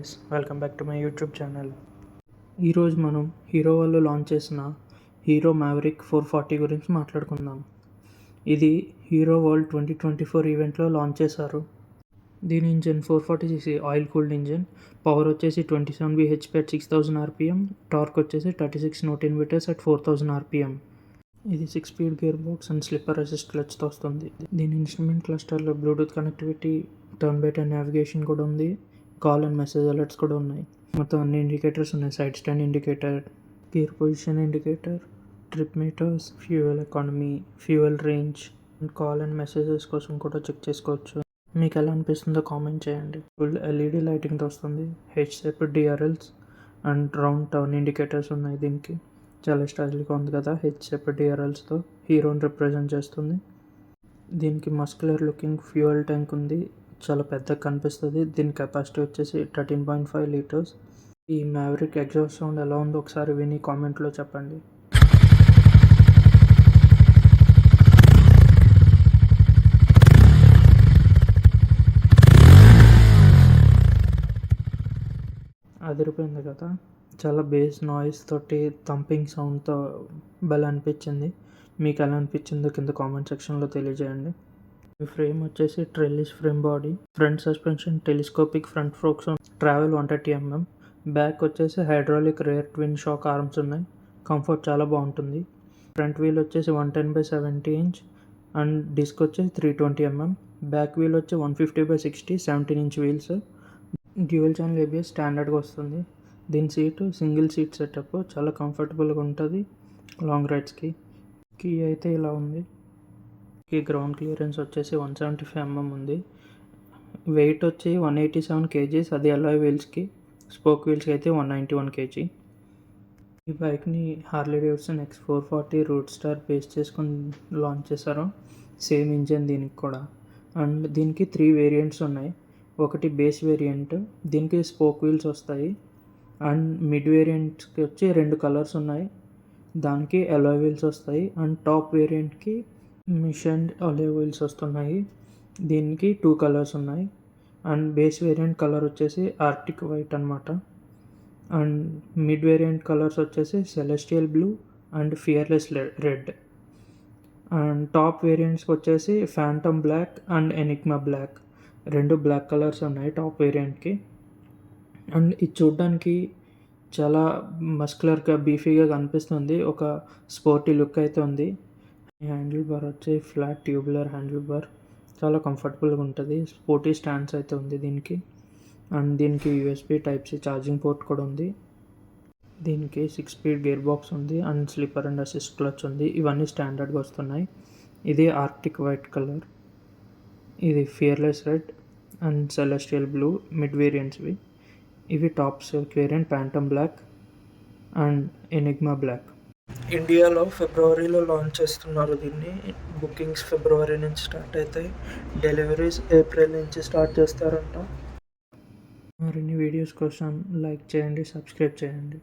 Guys, welcome back to my YouTube channel. ఈరోజు మనం hero వాళ్ళు లాంచ్ చేసిన హీరో మ్యావరిక్ 440 గురించి మాట్లాడుకుందాం. ఇది హీరో వరల్డ్ 2024 ఈవెంట్లో లాంచ్ చేశారు. దీని engine 440cc oil cooled engine, power వచ్చేసి 27 bhp at 6000 rpm, టార్క్ వచ్చేసి 36 Nm at 4000 rpm. ఇది 6-speed gear box and slipper assist క్లచ్తో వస్తుంది. దీని ఇన్స్ట్రుమెంట్ క్లస్టర్లో Bluetooth connectivity, turn by turn navigation కూడా ఉంది, కాల్ అండ్ మెసేజ్ అలర్ట్స్ కూడా ఉన్నాయి. మొత్తం అన్ని ఇండికేటర్స్ ఉన్నాయి. Side stand indicator, gear position indicator, trip meters, fuel economy, fuel range, call and messages కోసం కూడా చెక్ చేసుకోవచ్చు. మీకు ఎలా అనిపిస్తుందో కామెంట్ చేయండి. ఫుల్ ఎల్ఈడి లైటింగ్తో వస్తుంది. H-shape DRLs and round turn indicators ఉన్నాయి. దీనికి చాలా స్టైల్గా ఉంది కదా. హెచ్-షేప్ డిఆర్ఎల్స్తో హీరోని రిప్రజెంట్ చేస్తుంది. దీనికి మస్కులర్ లుకింగ్ ఫ్యూయల్ ట్యాంక్ ఉంది, చాలా పెద్దగా కనిపిస్తుంది. దీని కెపాసిటీ వచ్చేసి 13.5 లీటర్స్. ఈ మ్యావరిక్ ఎగ్జాస్ట్ సౌండ్ ఎలా ఉందో ఒకసారి విని కామెంట్లో చెప్పండి. అదిరిపోయింది కదా. చాలా బేస్ నాయిస్ తోటి థంపింగ్ సౌండ్తో భలే అనిపించింది. మీకు ఎలా అనిపించిందో కింద కామెంట్ సెక్షన్లో తెలియజేయండి. ఈ ఫ్రేమ్ వచ్చేసి trellis frame body, front suspension telescopic front forks, travel 130 mm, back వచ్చేసి hydraulic rear twin shock arms ఉన్నాయి. కంఫర్ట్ చాలా బాగుంటుంది. ఫ్రంట్ వీల్ వచ్చేసి 110/70 inch అండ్ డిస్క్ వచ్చేసి 320 mm. బ్యాక్ వీల్ వచ్చి 150/60 17 inch wheels. Dual channel ABS స్టాండర్డ్గా వస్తుంది. దీని సీటు సింగిల్ సీట్ సెటప్, చాలా కంఫర్టబుల్గా ఉంటుంది లాంగ్ రైడ్స్కి. కీ అయితే ఇలా ఉంది. ఈ గ్రౌండ్ క్లియరెన్స్ వచ్చేసి 175 mm ఉంది. వెయిట్ వచ్చి 187 kgs, అది అలాయ్ వీల్స్కి. స్పోక్ వీల్స్కి అయితే 191 kg. ఈ బైక్ని Harley Davidson X440 roadster base చేసుకొని లాంచ్ చేశారు. సేమ్ ఇంజిన్ దీనికి కూడా. అండ్ దీనికి 3 వేరియంట్స్ ఉన్నాయి. ఒకటి బేస్ వేరియంట్, దీనికి స్పోక్ వీల్స్ వస్తాయి. అండ్ మిడ్ వేరియంట్కి వచ్చి 2 కలర్స్ ఉన్నాయి, దానికి అలాయ్ వీల్స్ వస్తాయి. అండ్ టాప్ వేరియంట్కి మిషన్ అలాయ్ వీల్స్ వస్తున్నాయి, దీనికి 2 కలర్స్ ఉన్నాయి. అండ్ బేస్ వేరియంట్ కలర్ వచ్చేసి ఆర్టిక్ వైట్ అనమాట. అండ్ మిడ్ వేరియంట్ కలర్స్ వచ్చేసి celestial blue and fearless red. And top వేరియంట్స్కి వచ్చేసి phantom black and enigma black, 2 black colours ఉన్నాయి టాప్ వేరియంట్కి. అండ్ ఇది చూడ్డానికి చాలా మస్కులర్గా బీఫీగా కనిపిస్తుంది, ఒక స్పోర్టీ లుక్ అయితే ఉంది. హ్యాండిల్ బార్ వచ్చి ఫ్లాట్ ట్యూబులర్ హ్యాండిల్ బార్, చాలా కంఫర్టబుల్గా ఉంటుంది. స్పోర్టీ స్టాండ్స్ అయితే ఉంది దీనికి. అండ్ దీనికి యూఎస్బీ టైప్-C ఛార్జింగ్ పోర్ట్ కూడా ఉంది. దీనికి 6-speed గేర్ బాక్స్ ఉంది and slipper and assist clutch ఉంది. ఇవన్నీ స్టాండర్డ్గా వస్తున్నాయి. ఇది ఆర్టిక్ వైట్ కలర్, ఇది fearless red and celestial blue mid వేరియంట్స్వి. ఇవి top silk variant phantom black and enigma black. ఇండియాలో ఫిబ్రవరిలో లాంచ్ చేస్తున్నారు దీన్ని. బుకింగ్స్ ఫిబ్రవరి నుంచి స్టార్ట్ అవుతాయి, డెలివరీస్ ఏప్రిల్ నుంచి స్టార్ట్ చేస్తారంట. మరిన్ని వీడియోస్ కోసం లైక్ చేయండి, సబ్స్క్రైబ్ చేయండి.